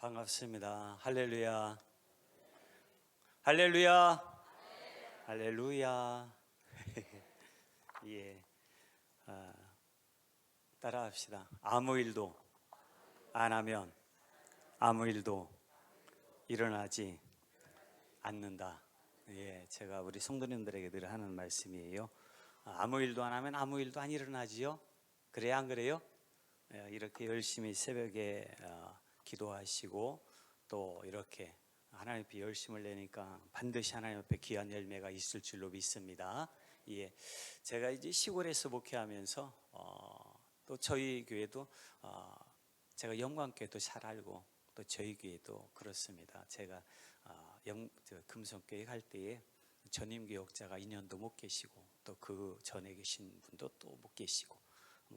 반갑습니다. 할렐루야. 할렐루야. 할렐루야. 예. 따라합시다. 아무 일도 안 하면 아무 일도 일어나지 않는다. 예, 제가 우리 성도님들에게 늘 하는 말씀이에요. 아무 일도 안 하면 아무 일도 안 일어나지요. 그래야 안 그래요? 이렇게 열심히 새벽에 기도하시고 또 이렇게 하나님 앞에 열심을 내니까 반드시 하나님 앞에 귀한 열매가 있을 줄로 믿습니다. 예, 제가 이제 시골에서 목회하면서 또 저희 교회도 제가 영광교회도 잘 알고 또 저희 교회도 그렇습니다. 제가 금성교회 갈 때에 전임 교역자가 2년도 못 계시고 또 그 전에 계신 분도 또 못 계시고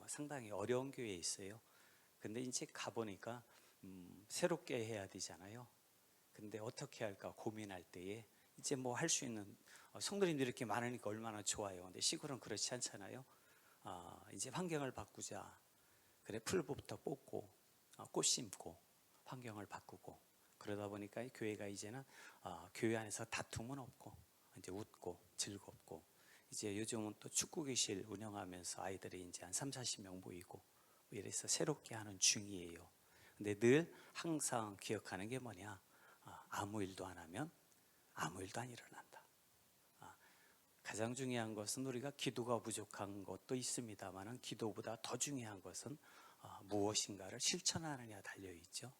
상당히 어려운 교회에 있어요. 근데 이제 가보니까 새롭게 해야 되잖아요. 근데 어떻게 할까 고민할 때에 이제 뭐 할 수 있는 성도님들이 이렇게 많으니까 얼마나 좋아요. 근데 시골은 그렇지 않잖아요. 이제 환경을 바꾸자. 그래, 풀부터 뽑고 꽃 심고 환경을 바꾸고 그러다 보니까 교회가 이제는 교회 안에서 다툼은 없고 이제 웃고 즐겁고 이제 요즘은 또 축구교실 운영하면서 아이들이 이제 한 30-40명 모이고 이래서 새롭게 하는 중이에요. 근데 늘 항상 기억하는 게 뭐냐? 아무 일도 안 하면 아무 일도 안 일어난다. 가장 중요한 것은 우리가 기도가 부족한 것도 있습니다만 기도보다 더 중요한 것은 무엇인가를 실천하느냐 달려있죠.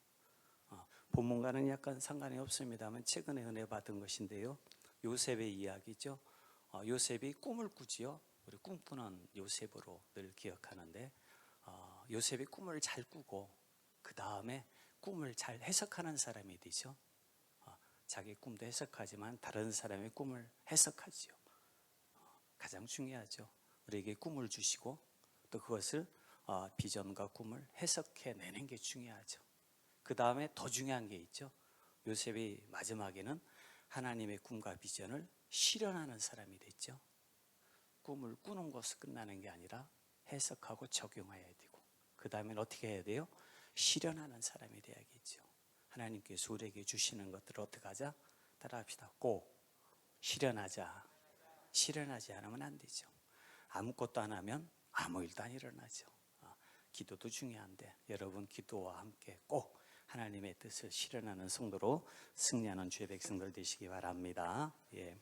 본문과는 약간 상관이 없습니다만 최근에 은혜 받은 것인데요. 요셉의 이야기죠. 요셉이 꿈을 꾸지요. 우리 꿈꾸는 요셉으로 늘 기억하는데 요셉이 꿈을 잘 꾸고 그 다음에 꿈을 잘 해석하는 사람이 되죠. 자기 꿈도 해석하지만 다른 사람의 꿈을 해석하지요. 가장 중요하죠. 우리에게 꿈을 주시고 또 그것을 비전과 꿈을 해석해내는 게 중요하죠. 그 다음에 더 중요한 게 있죠. 요셉이 마지막에는 하나님의 꿈과 비전을 실현하는 사람이 됐죠. 꿈을 꾸는 것으로 끝나는 게 아니라 해석하고 적용해야 되고 그 다음엔 어떻게 해야 돼요? 실현하는 사람이 돼야겠죠. 하나님께서 우리에게 주시는 것들을 어떻게 하자? 따라합시다. 꼭 실현하자. 실현하지 않으면 안 되죠. 아무것도 안 하면 아무 일도 안 일어나죠. 기도도 중요한데 여러분 기도와 함께 꼭 하나님의 뜻을 실현하는 성도로 승리하는 주의 백성들 되시기 바랍니다. 예.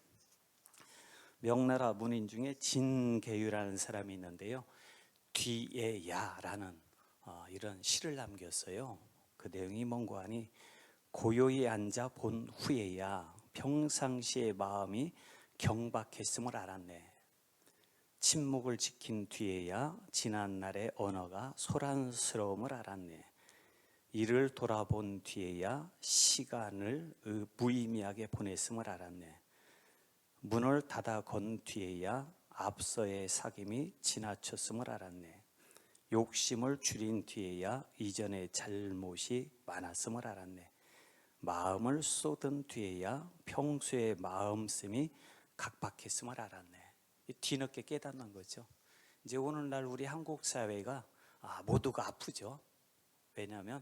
명나라 문인 중에 진계유라는 사람이 있는데요. 뒤에 야라는 이런 시를 남겼어요. 그 내용이 뭔고 하니 고요히 앉아 본 후에야 평상시의 마음이 경박했음을 알았네. 침묵을 지킨 뒤에야 지난 날의 언어가 소란스러움을 알았네. 이를 돌아본 뒤에야 시간을 무의미하게 보냈음을 알았네. 문을 닫아 건 뒤에야 앞서의 사귐이 지나쳤음을 알았네. 욕심을 줄인 뒤에야 이전의 잘못이 많았음을 알았네. 마음을 쏟은 뒤에야 평소의 마음씀이 각박했음을 알았네. 뒤늦게 깨닫는 거죠. 이제 오늘날 우리 한국 사회가 모두가 아프죠. 왜냐하면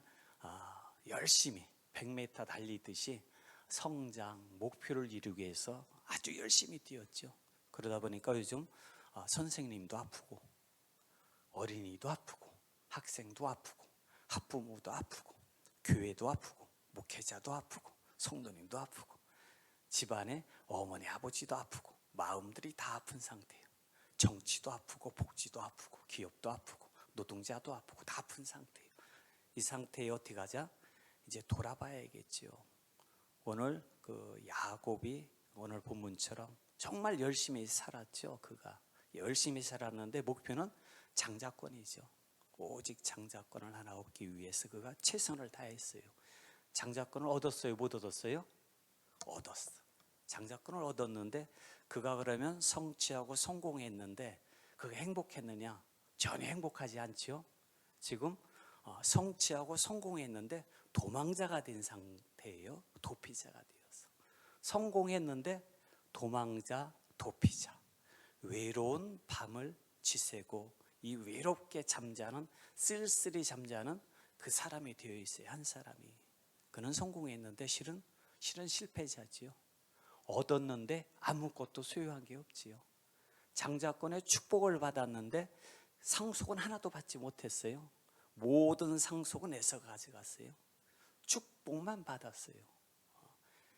열심히 100m 달리듯이 성장, 목표를 이루기 위해서 아주 열심히 뛰었죠. 그러다 보니까 요즘 선생님도 아프고 어린이도 아프고 학생도 아프고 학부모도 아프고 교회도 아프고 목회자도 아프고 성도님도 아프고 집안에 어머니 아버지도 아프고 마음들이 다 아픈 상태예요. 정치도 아프고 복지도 아프고 기업도 아프고 노동자도 아프고 다 아픈 상태예요. 이 상태에 어떻게 하자? 이제 돌아봐야겠지요. 오늘 그 야곱이 오늘 본문처럼 정말 열심히 살았죠. 그가 열심히 살았는데 목표는 장자권이죠. 오직 장자권을 하나 얻기 위해서 그가 최선을 다했어요. 장자권을 얻었어요? 못 얻었어요? 얻었어. 장자권을 얻었는데 그가 그러면 성취하고 성공했는데 그가 행복했느냐? 전혀 행복하지 않죠. 지금 성취하고 성공했는데 도망자가 된 상태예요. 도피자가 되어서 성공했는데 도망자, 도피자, 외로운 밤을 지새고 이 외롭게 잠자는 쓸쓸히 잠자는 그 사람이 되어 있어요. 한 사람이. 그는 성공했는데 실은 실패자지요. 얻었는데 아무것도 소유한 게 없지요. 장자권의 축복을 받았는데 상속은 하나도 받지 못했어요. 모든 상속은 에서가 가져갔어요. 축복만 받았어요.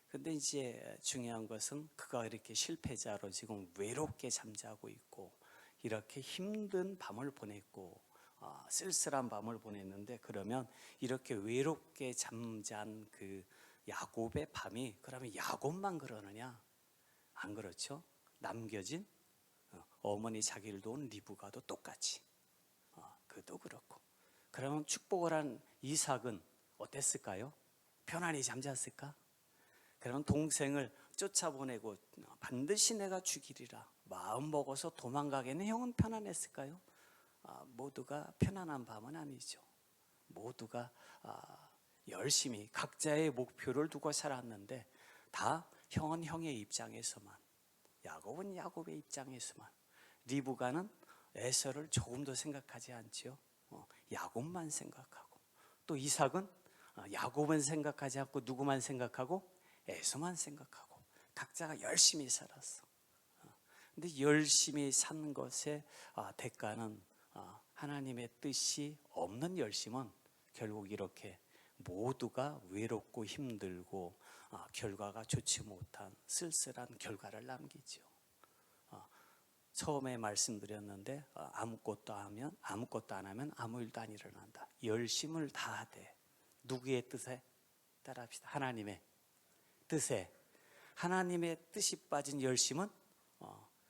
근데 이제 중요한 것은 그가 이렇게 실패자로 지금 외롭게 잠자고 있고 이렇게 힘든 밤을 보냈고 쓸쓸한 밤을 보냈는데, 그러면 이렇게 외롭게 잠잔 그 야곱의 밤이 그러면 야곱만 그러느냐? 안 그렇죠. 남겨진 어머니 자기를 도운 리브가도 똑같이 그도 그렇고. 그러면 축복을 한 이삭은 어땠을까요? 편안히 잠잤을까? 그런 동생을 쫓아보내고 반드시 내가 죽이리라 마음 먹어서 도망가게는 형은 편안했을까요? 모두가 편안한 밤은 아니죠. 모두가 열심히 각자의 목표를 두고 살았는데 다 형은 형의 입장에서만, 야곱은 야곱의 입장에서만, 리브가는 에서를 조금도 생각하지 않지요. 야곱만 생각하고, 또 이삭은 야곱은 생각하지 않고 누구만 생각하고? 에서만 생각하고. 각자가 열심히 살았어. 근데 열심히 산 것의 대가는 하나님의 뜻이 없는 열심은 결국 이렇게 모두가 외롭고 힘들고 결과가 좋지 못한 쓸쓸한 결과를 남기죠. 처음에 말씀드렸는데 아무것도 안 하면 아무 일도 안 일어난다. 열심을 다하되 누구의 뜻에 따라합시다. 하나님의 뜻에. 하나님의 뜻이 빠진 열심은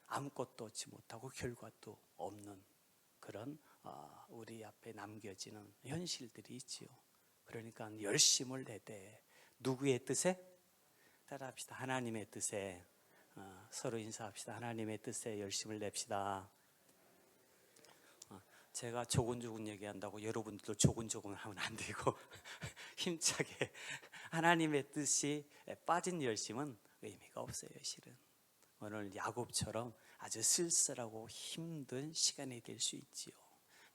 아무것도 얻지 못하고 결과도 없는 그런 우리 앞에 남겨지는 현실들이 있지요. 그러니까 열심을 내되 누구의 뜻에 따라합시다. 하나님의 뜻에. 서로 인사합시다. 하나님의 뜻에 열심을 냅시다. 제가 조곤조곤 얘기한다고 여러분들도 조곤조곤 하면 안 되고 힘차게. 하나님의 뜻이 빠진 열심은 의미가 없어요. 실은 오늘 야곱처럼 아주 쓸쓸하고 힘든 시간이 될 수 있지요.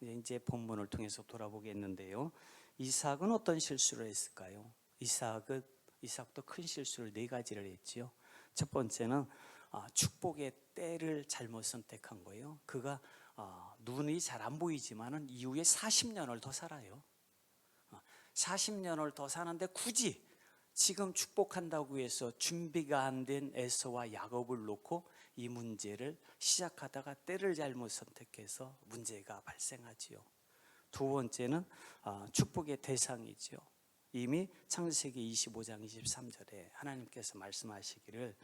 이제 본문을 통해서 돌아보겠는데요. 이삭은 어떤 실수를 했을까요? 이삭도 큰 실수를 4가지를 했지요. 첫 번째는 축복의 때를 잘못 선택한 거예요. 그가 눈이 잘 안 보이지만은 이후에 40년을 더 살아요. 40년을 더 사는데 굳이 지금 축복한다고 해서 준비가 안 된 에서와 야곱을 놓고 이 문제를 시작하다가 때를 잘못 선택해서 문제가 발생하지요. 두 번째는 축복의 대상이지요. 이미 창세기 25장 23절에 하나님께서 말씀하시기를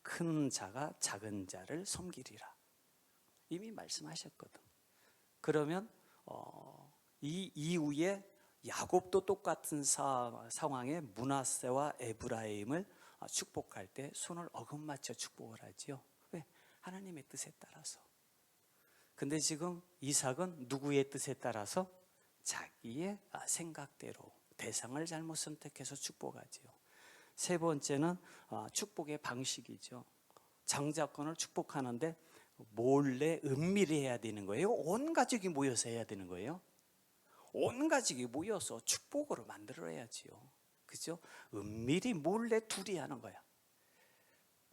큰 자가 작은 자를 섬기리라 이미 말씀하셨거든. 그러면 이 이후에 야곱도 똑같은 상황에 므낫세와 에브라임을 축복할 때 손을 어긋맞춰 축복을 하지요. 왜? 하나님의 뜻에 따라서. 근데 지금 이삭은 누구의 뜻에 따라서? 자기의 생각대로 대상을 잘못 선택해서 축복하지요. 세 번째는 축복의 방식이죠. 장자권을 축복하는데 몰래 은밀히 해야 되는 거예요? 온 가족이 모여서 해야 되는 거예요? 온 가족이 모여서 축복으로 만들어야지요. 그죠? 은밀히 몰래 둘이 하는 거야.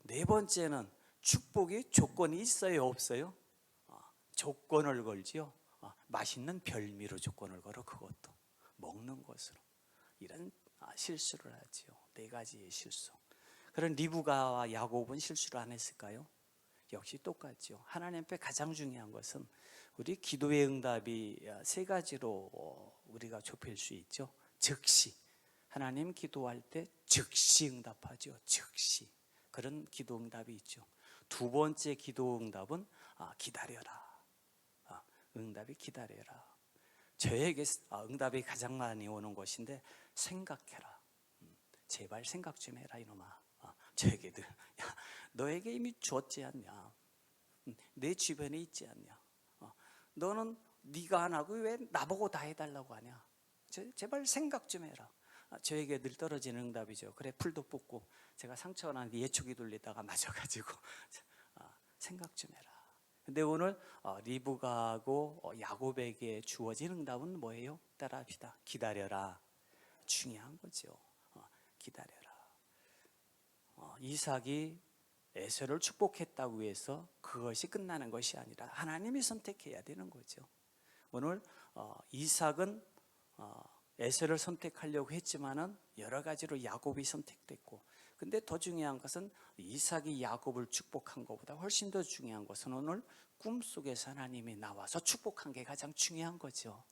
네 번째는 축복이 조건이 있어요, 없어요? 조건을 걸지요. 맛있는 별미로 조건을 걸어. 그것도 먹는 것으로. 이런 실수를 하지요. 4가지의 실수. 그런 리브가와 야곱은 실수를 안 했을까요? 역시 똑같죠. 하나님 앞에 가장 중요한 것은 우리 기도의 응답이 3가지로 우리가 좁힐 수 있죠. 즉시. 하나님 기도할 때 즉시 응답하죠. 즉시. 그런 기도 응답이 있죠. 두 번째 기도 응답은 기다려라. 응답이 기다려라. 저에게 응답이 가장 많이 오는 것인데 생각해라. 제발 생각 좀 해라 이놈아. 저에게도 야, 너에게 이미 줬지 않냐? 내 주변에 있지 않냐? 너는 네가 안 하고 왜 나보고 다 해달라고 하냐? 제발 생각 좀 해라. 저에게 늘 떨어지는 응답이죠. 그래 풀도 뽑고 제가 상처가 나는데 예초기 돌리다가 맞아가지고 생각 좀 해라. 근데 오늘 리브가하고 야곱에게 주어진 응답은 뭐예요? 따라합시다. 기다려라. 중요한 거죠. 기다려라. 이삭이 에서를 축복했다고 해서 그것이 끝나는 것이 아니라 하나님이 선택해야 되는 거죠. 오늘 이삭은 에서를 선택하려고 했지만은 여러 가지로 야곱이 선택됐고, 근데 더 중요한 것은 이삭이 야곱을 축복한 것보다 훨씬 더 중요한 것은 오늘 꿈속에서 하나님이 나와서 축복한 게 가장 중요한 거죠.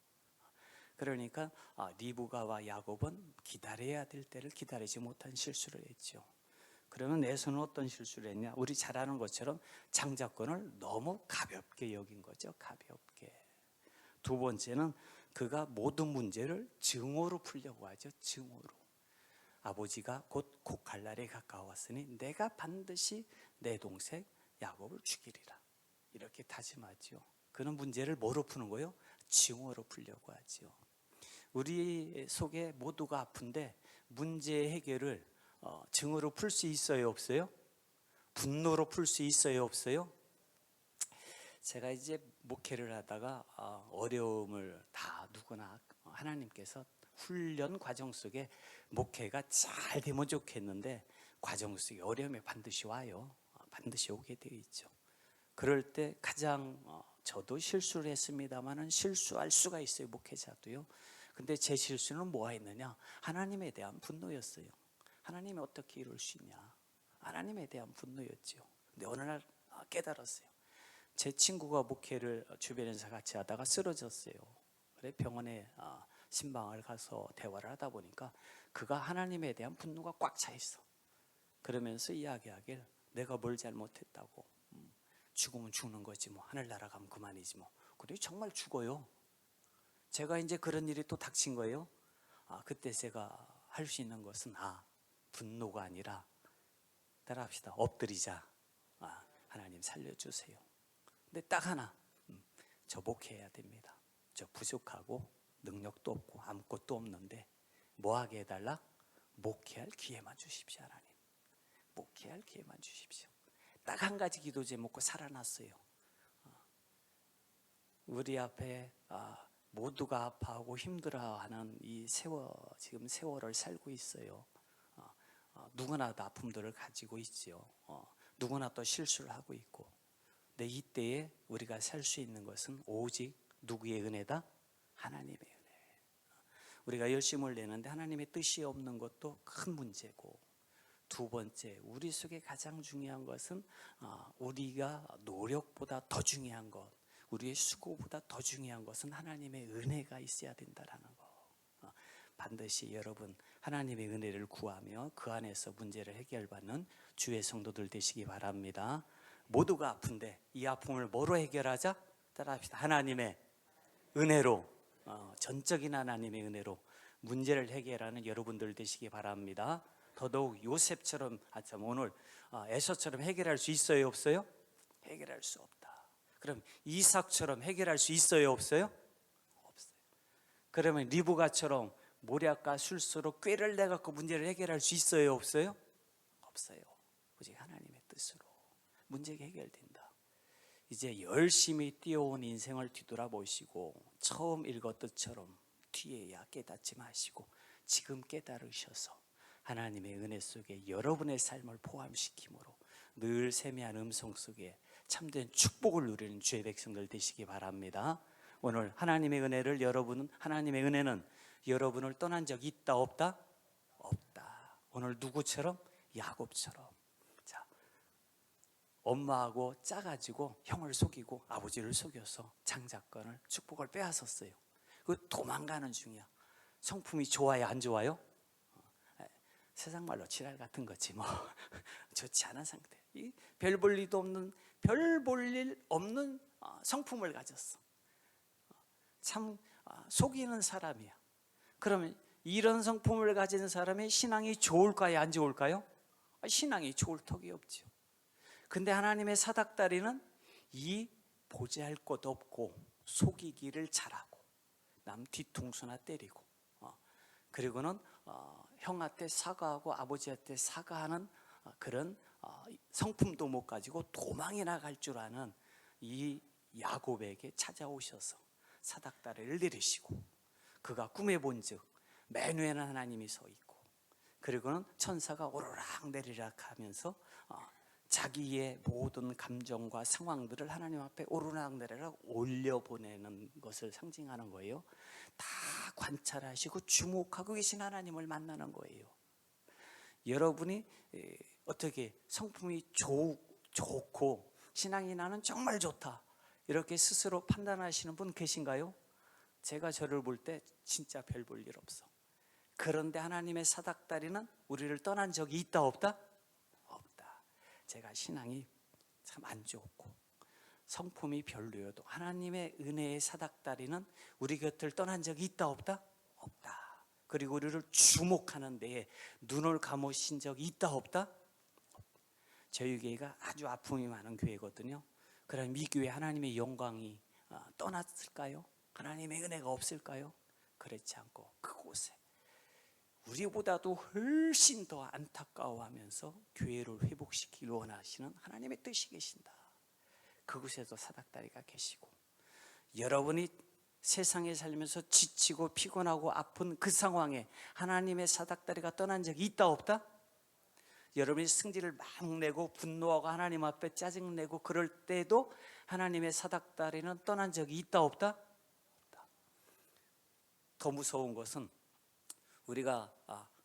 그러니까 리브가와 야곱은 기다려야 될 때를 기다리지 못한 실수를 했죠. 그러면 에서는 어떤 실수를 했냐? 우리 잘 아는 것처럼 장자권을 너무 가볍게 여긴 거죠. 가볍게. 두 번째는 그가 모든 문제를 증오로 풀려고 하죠. 증오로. 아버지가 곧 곡할 날에 가까웠으니 내가 반드시 내 동생 야곱을 죽이리라. 이렇게 다짐하죠. 그는 문제를 뭐로 푸는 거예요? 증오로 풀려고 하죠. 우리 속에 모두가 아픈데 문제 해결을 증오로 풀 수 있어요, 없어요? 분노로 풀 수 있어요, 없어요? 제가 이제 목회를 하다가 어려움을 다 누구나 하나님께서 훈련 과정 속에 목회가 잘 되면 좋겠는데 과정 속에 어려움이 반드시 와요. 반드시 오게 되어 있죠. 그럴 때 가장 저도 실수를 했습니다마는 실수할 수가 있어요, 목회자도요. 근데 제 실수는 뭐가 있느냐? 하나님에 대한 분노였어요. 하나님이 어떻게 이럴 수 있냐? 하나님에 대한 분노였죠. 근데 어느 날 깨달았어요. 제 친구가 목회를 주변에서 같이 하다가 쓰러졌어요. 그래 병원에 신방을 가서 대화를 하다 보니까 그가 하나님에 대한 분노가 꽉 차 있어. 그러면서 이야기하길 내가 뭘 잘못했다고. 죽으면 죽는 거지 뭐. 하늘나라 가면 그만이지 뭐. 그래 정말 죽어요. 제가 이제 그런 일이 또 닥친 거예요. 그때 제가 할 수 있는 것은 분노가 아니라 따라합시다. 엎드리자. 하나님 살려주세요. 근데 딱 하나, 저 목회해야 됩니다. 저 부족하고 능력도 없고 아무것도 없는데 뭐 하게 해달라? 목회할 기회만 주십시오. 하나님. 목회할 기회만 주십시오. 딱 한 가지 기도 제목고 살아났어요. 우리 앞에 모두가 아파하고 힘들어하는 이 지금 세월을 살고 있어요. 누구나 다 아픔들을 가지고 있지요. 누구나 또 실수를 하고 있고. 근데 이때에 우리가 살 수 있는 것은 오직 누구의 은혜다? 하나님의 은혜. 우리가 열심을 내는데 하나님의 뜻이 없는 것도 큰 문제고, 두 번째 우리 속에 가장 중요한 것은 우리가 노력보다 더 중요한 것, 우리의 수고보다 더 중요한 것은 하나님의 은혜가 있어야 된다라는 거. 반드시 여러분 하나님의 은혜를 구하며 그 안에서 문제를 해결받는 주의 성도들 되시기 바랍니다. 모두가 아픈데 이 아픔을 뭐로 해결하자? 따라합시다. 하나님의 은혜로, 전적인 하나님의 은혜로 문제를 해결하는 여러분들 되시기 바랍니다. 더더욱 요셉처럼 오늘 에서처럼 해결할 수 있어요, 없어요? 해결할 수 없다. 그럼 이삭처럼 해결할 수 있어요, 없어요? 없어요. 그러면 리브가처럼 모략과 술수로 꾀를 내갖고 문제를 해결할 수 있어요, 없어요? 없어요. 오직 하나님의 뜻으로 문제가 해결된다. 이제 열심히 뛰어온 인생을 뒤돌아보시고 처음 읽었듯처럼 뒤에야 깨닫지 마시고 지금 깨달으셔서 하나님의 은혜 속에 여러분의 삶을 포함시킴으로 늘 세미한 음성 속에 참된 축복을 누리는 주의 백성들 되시기 바랍니다. 오늘 하나님의 은혜를 하나님의 은혜는 여러분을 떠난 적이 있다 없다? 없다. 오늘 누구처럼? 야곱처럼. 자, 엄마하고 짜가지고 형을 속이고 아버지를 속여서 장자권을 축복을 빼앗았어요. 그 도망가는 중이야. 성품이 좋아요, 안 좋아요? 세상 말로 지랄 같은 거지 뭐. 좋지 않은 상태. 별 볼 일도 없는, 별 볼 일 없는 성품을 가졌어. 참 속이는 사람이야. 그러면 이런 성품을 가진 사람의 신앙이 좋을까요, 안 좋을까요? 신앙이 좋을 턱이 없죠. 근데 하나님의 사닥다리는 이 보잘것 없고 속이기를 잘하고 남 뒤통수나 때리고 그리고는 형한테 사과하고 아버지한테 사과하는 그런 성품도 못 가지고 도망이나 갈 줄 아는 이 야곱에게 찾아오셔서 사닥다리를 내리시고 그가 꿈에 본즉 맨 위에는 하나님이 서 있고, 그리고는 천사가 오르락 내리락 하면서 자기의 모든 감정과 상황들을 하나님 앞에 오르락 내리락 올려보내는 것을 상징하는 거예요. 다 관찰하시고 주목하고 계신 하나님을 만나는 거예요. 여러분이 어떻게 성품이 좋고 신앙이 나는 정말 좋다, 이렇게 스스로 판단하시는 분 계신가요? 제가 저를 볼 때 진짜 별 볼 일 없어. 그런데 하나님의 사닥다리는 우리를 떠난 적이 있다 없다? 없다. 제가 신앙이 참 안 좋고 성품이 별로여도 하나님의 은혜의 사닥다리는 우리 곁을 떠난 적이 있다 없다? 없다. 그리고 우리를 주목하는 데에 눈을 감으신 적이 있다 없다? 저희 교회가 아주 아픔이 많은 교회거든요. 그럼 이 교회 하나님의 영광이 떠났을까요? 하나님의 은혜가 없을까요? 그렇지 않고 그곳에 우리보다도 훨씬 더 안타까워하면서 교회를 회복시키기 원하시는 하나님의 뜻이 계신다. 그곳에도 사닥다리가 계시고, 여러분이 세상에 살면서 지치고 피곤하고 아픈 그 상황에 하나님의 사닥다리가 떠난 적이 있다 없다? 여러분이 승질을 막 내고 분노하고 하나님 앞에 짜증내고 그럴 때도 하나님의 사닥다리는 떠난 적이 있다 없다? 없다. 더 무서운 것은 우리가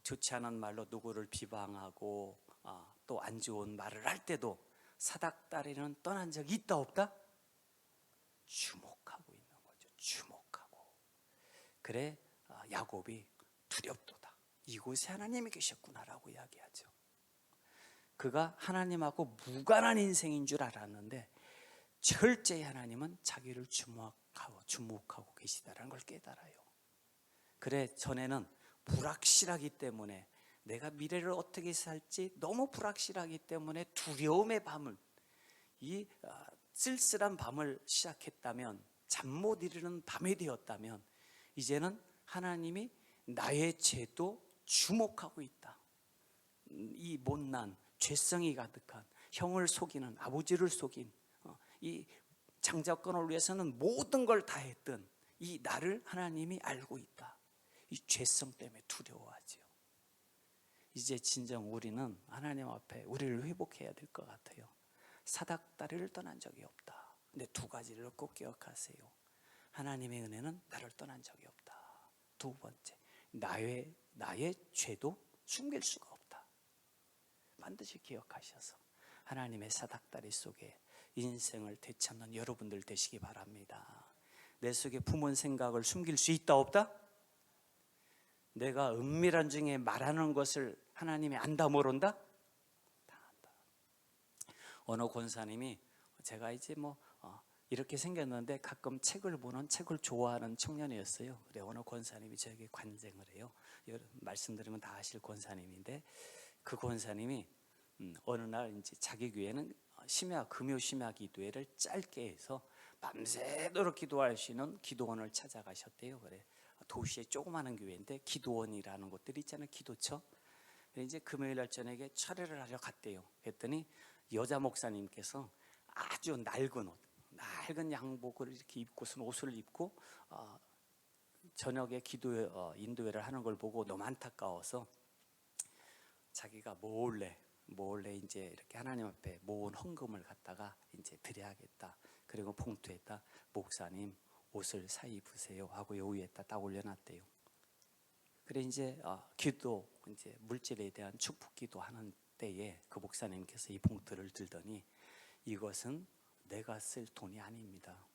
좋지 않은 말로 누구를 비방하고 또 안 좋은 말을 할 때도 사닥다리는 떠난 적이 있다 없다? 주목하고 있는 거죠. 주목하고. 그래 야곱이 두렵도다, 이곳에 하나님이 계셨구나라고 이야기하죠. 그가 하나님하고 무관한 인생인 줄 알았는데 철저히 하나님은 자기를 주목하고 계시다라는 걸 깨달아요. 그래 전에는 불확실하기 때문에, 내가 미래를 어떻게 살지 너무 불확실하기 때문에 두려움의 밤을, 이 쓸쓸한 밤을 시작했다면, 잠 못 이루는 밤이 되었다면, 이제는 하나님이 나의 죄도 주목하고 있다. 이 못난 죄성이 가득한, 형을 속이는, 아버지를 속인, 이 장자권을 위해서는 모든 걸 다 했던 이 나를 하나님이 알고 있다. 이 죄성 때문에 두려워하지요. 이제 진정 우리는 하나님 앞에 우리를 회복해야 될 것 같아요. 사닥다리를 떠난 적이 없다. 근데 두 가지를 꼭 기억하세요. 하나님의 은혜는 나를 떠난 적이 없다. 두 번째, 나의 죄도 숨길 수가 없다. 반드시 기억하셔서 하나님의 사닥다리 속에 인생을 되찾는 여러분들 되시기 바랍니다. 내 속에 품은 생각을 숨길 수 있다 없다? 내가 은밀한 중에 말하는 것을 하나님이 안다 모른다? 다 안다. 어느 권사님이, 제가 이제 이렇게 생겼는데 가끔 책을 좋아하는 청년이었어요. 그래 어느 권사님이 저에게 관쟁을 해요. 말씀드리면 다 아실 권사님인데, 그 권사님이 어느 날 이제 자기 교회는 금요 심야 기도회를 짧게 해서 밤새도록 기도할 수 있는 기도원을 찾아가셨대요. 그래 도시에 조그마한 교회인데 기도원이라는 곳들이 있잖아요. 기도처. 이제 금요일 날 저녁에 철회를 하러 갔대요. 그랬더니 여자 목사님께서 아주 낡은 양복을 이렇게 입고선 옷을 입고 저녁에 인도회를 하는 걸 보고 너무 안타까워서 자기가 몰래 이제 이렇게 하나님 앞에 모은 헌금을 갖다가 이제 드려야겠다. 그리고 봉투에다 목사님 옷을 사 입으세요 하고 요 위에다 딱 올려놨대요. 그래 이제 이제 물질에 대한 축복 기도하는 때에 그 목사님께서 이 봉투를 들더니, 이것은 내가 쓸 돈이 아닙니다.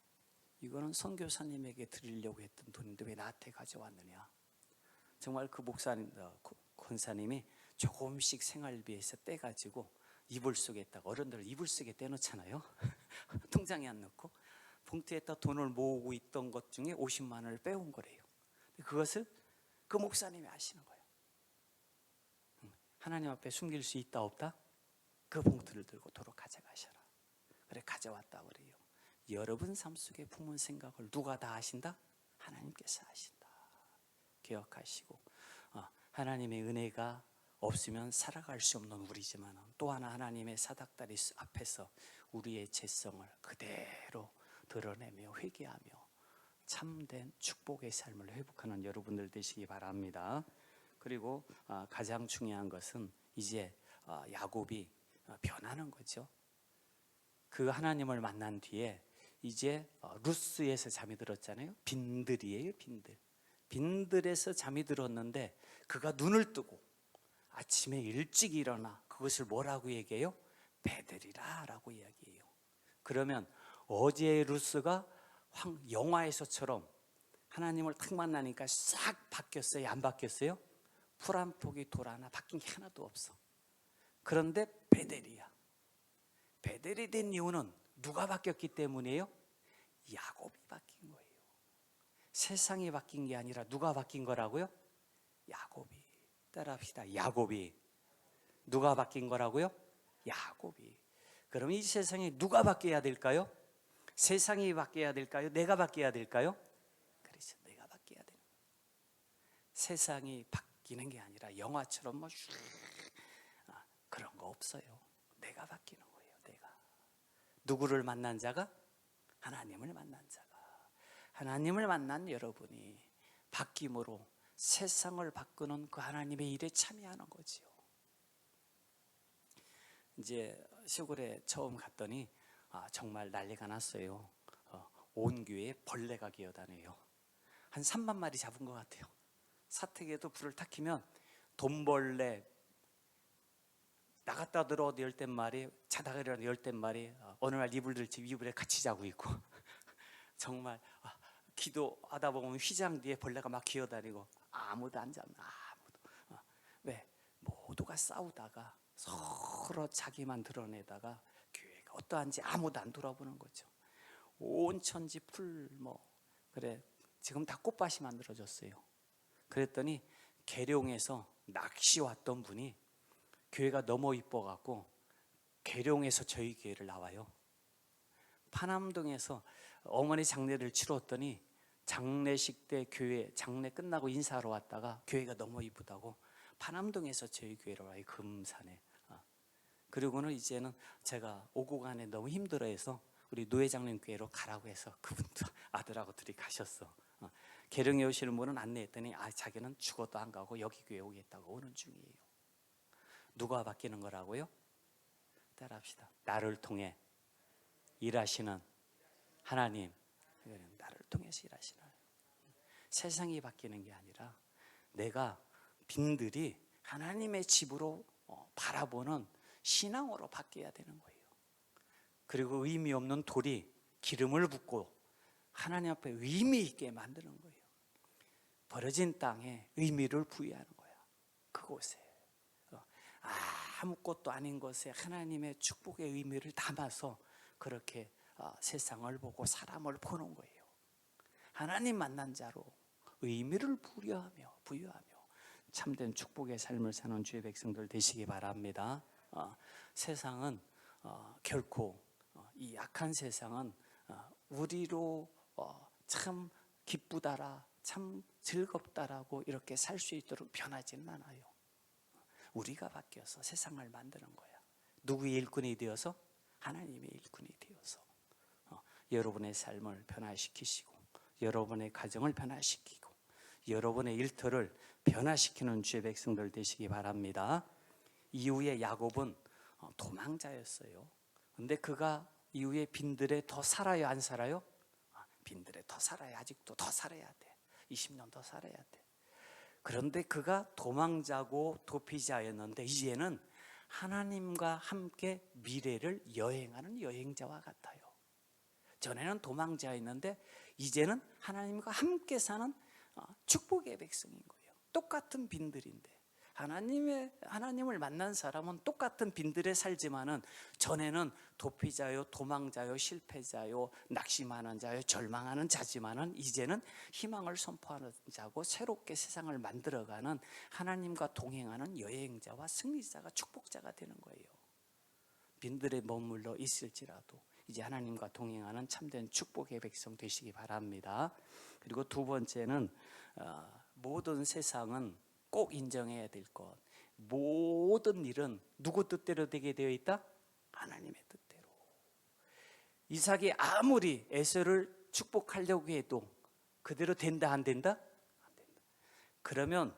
이거는 선교사님에게 드리려고 했던 돈인데 왜 나한테 가져왔느냐. 정말 그 권사님이 조금씩 생활비에서 떼가지고 이불 속에다가, 어른들 이불 속에 떼놓잖아요. 통장에 안 넣고 봉투에다 돈을 모으고 있던 것 중에 50만 원을 빼온 거래요. 그것을 그 목사님이 아시는 거예요. 하나님 앞에 숨길 수 있다 없다? 그 봉투를 들고 도로 가져가셔라. 그래 가져왔다 그래요. 여러분 삶 속에 품은 생각을 누가 다 아신다? 하나님께서 아신다. 기억하시고 하나님의 은혜가 없으면 살아갈 수 없는 우리지만, 또 하나님의 사닥다리 앞에서 우리의 죄성을 그대로 드러내며 회개하며 참된 축복의 삶을 회복하는 여러분들 되시기 바랍니다. 그리고 가장 중요한 것은 이제 야곱이 변하는 거죠. 그 하나님을 만난 뒤에 이제 루스에서 잠이 들었잖아요. 빈들이에요, 빈들. 빈들에서 잠이 들었는데 그가 눈을 뜨고 아침에 일찍 일어나 그것을 뭐라고 얘기해요? 베델이라 라고 이야기해요. 그러면 어제 루스가 영화에서처럼 하나님을 탁 만나니까 싹 바뀌었어요? 안 바뀌었어요? 풀 한 폭이 돌 하나 바뀐 게 하나도 없어. 그런데 베델이야. 베델이 된 이유는 누가 바뀌었기 때문이에요? 야곱이 바뀐 거예요. 세상이 바뀐 게 아니라 누가 바뀐 거라고요? 야곱이. 따라합시다. 야곱이. 누가 바뀐 거라고요? 야곱이. 그럼 이 세상에 누가 바뀌어야 될까요? 세상이 바뀌어야 될까요? 내가 바뀌어야 될까요? 그렇죠. 내가 바뀌어야 돼요. 세상이 바뀌는 게 아니라 영화처럼 그런 거 없어요. 내가 바뀌는 거예요. 내가. 누구를 만난 자가? 하나님을 만난 자가. 하나님을 만난 여러분이 바뀜으로 세상을 바꾸는 그 하나님의 일에 참여하는 거지요. 이제 시골에 처음 갔더니 정말 난리가 났어요. 온 교회에 벌레가 기어다녀요. 한 3만 마리 잡은 것 같아요. 사택에도 불을 탁 켜면 돈벌레, 나갔다 들어오도 10마리, 자다가 일어나도 10마리, 어느 날 이불들 집 이불에 같이 자고 있고 정말 기도하다 보면 휘장 뒤에 벌레가 막 기어다니고 아무도 안 잡나. 아무도. 왜? 모두가 싸우다가 서로 자기만 드러내다가 교회가 어떠한지 아무도 안 돌아보는 거죠. 온 천지 풀 그래 지금 다 꽃밭이 만들어졌어요. 그랬더니 계룡에서 낚시 왔던 분이 교회가 너무 이뻐갖고 계룡에서 저희 교회를 나와요. 파남동에서 어머니 장례를 치렀더니 장례식 때 교회 장례 끝나고 인사하러 왔다가 교회가 너무 이쁘다고 파남동에서 저희 교회로 와요. 금산에. 그리고는 이제는 제가 오고 가네 너무 힘들어해서 우리 노 회장님 교회로 가라고 해서 그분도 아들하고 둘이 가셨어. 계룡에 오시는 분은 안내했더니 자기는 죽어도 안 가고 여기 교회 오겠다고 오는 중이에요. 누가 바뀌는 거라고요? 따라합시다. 나를 통해 일하시는 하나님. 나를 통해서 일하시는 세상이 바뀌는 게 아니라 내가 빈들이 하나님의 집으로 바라보는 신앙으로 바뀌어야 되는 거예요. 그리고 의미 없는 돌이 기름을 붓고 하나님 앞에 의미 있게 만드는 거예요. 버려진 땅에 의미를 부여하는 거야. 그곳에 아무것도 아닌 것에 하나님의 축복의 의미를 담아서 그렇게 세상을 보고 사람을 보는 거예요. 하나님 만난 자로 의미를 부여하며 참된 축복의 삶을 사는 주의 백성들 되시기 바랍니다. 세상은 결코 이 악한 세상은 우리로 참 기쁘다라 참 즐겁다라고 이렇게 살 수 있도록 변하지는 않아요. 우리가 바뀌어서 세상을 만드는 거야. 누구의 일꾼이 되어서? 하나님의 일꾼이 되어서 여러분의 삶을 변화시키시고 여러분의 가정을 변화시키고 여러분의 일터를 변화시키는 주의 백성들 되시기 바랍니다. 이후에 야곱은 도망자였어요. 근데 그가 이후에 빈들에 더 살아요, 안 살아요? 빈들에 더 살아야, 아직도 더 살아야 돼. 20년 더 살아야 돼. 그런데 그가 도망자고 도피자였는데 이제는 하나님과 함께 미래를 여행하는 여행자와 같아요. 전에는 도망자였는데 이제는 하나님과 함께 사는 축복의 백성인 거예요. 똑같은 빈들인데 하나님을 만난 사람은 똑같은 빈들에 살지만은 전에는 도피자요, 도망자요, 실패자요, 낙심하는 자요, 절망하는 자지만은 이제는 희망을 선포하는 자고 새롭게 세상을 만들어가는 하나님과 동행하는 여행자와 승리자가 축복자가 되는 거예요. 빈들에 머물러 있을지라도 이제 하나님과 동행하는 참된 축복의 백성 되시기 바랍니다. 그리고 두 번째는 모든 세상은 꼭 인정해야 될 것, 모든 일은 누구 뜻대로 되게 되어 있다? 하나님의 뜻대로. 이삭이 아무리 에서를 축복하려고 해도 그대로 된다 안 된다? 안 된다. 그러면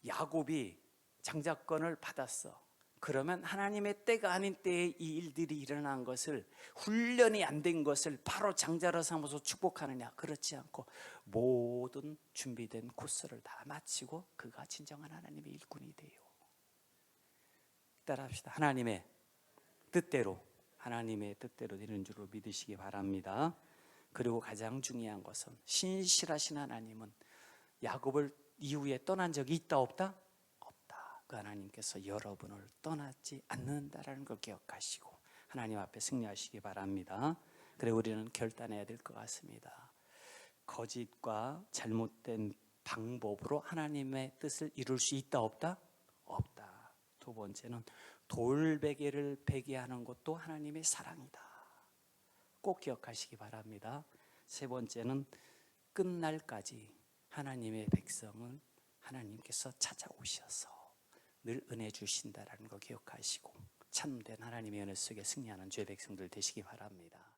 야곱이 장자권을 받았어. 그러면 하나님의 때가 아닌 때에 이 일들이 일어난 것을, 훈련이 안 된 것을 바로 장자로 삼아서 축복하느냐? 그렇지 않고 모든 준비된 코스를 다 마치고 그가 진정한 하나님의 일꾼이 돼요. 따라합시다. 하나님의 뜻대로 되는 줄로 믿으시기 바랍니다. 그리고 가장 중요한 것은 신실하신 하나님은 야곱을 이후에 떠난 적이 있다 없다? 없다. 그 하나님께서 여러분을 떠나지 않는다라는 걸 기억하시고 하나님 앞에 승리하시기 바랍니다. 그리고 우리는 결단해야 될 것 같습니다. 거짓과 잘못된 방법으로 하나님의 뜻을 이룰 수 있다 없다? 없다. 두 번째는 돌베개를 베게 하는 것도 하나님의 사랑이다. 꼭 기억하시기 바랍니다. 세 번째는 끝날까지 하나님의 백성은 하나님께서 찾아오셔서 늘 은혜 주신다라는 거 기억하시고 참된 하나님의 은혜 속에 승리하는 주의 백성들 되시기 바랍니다.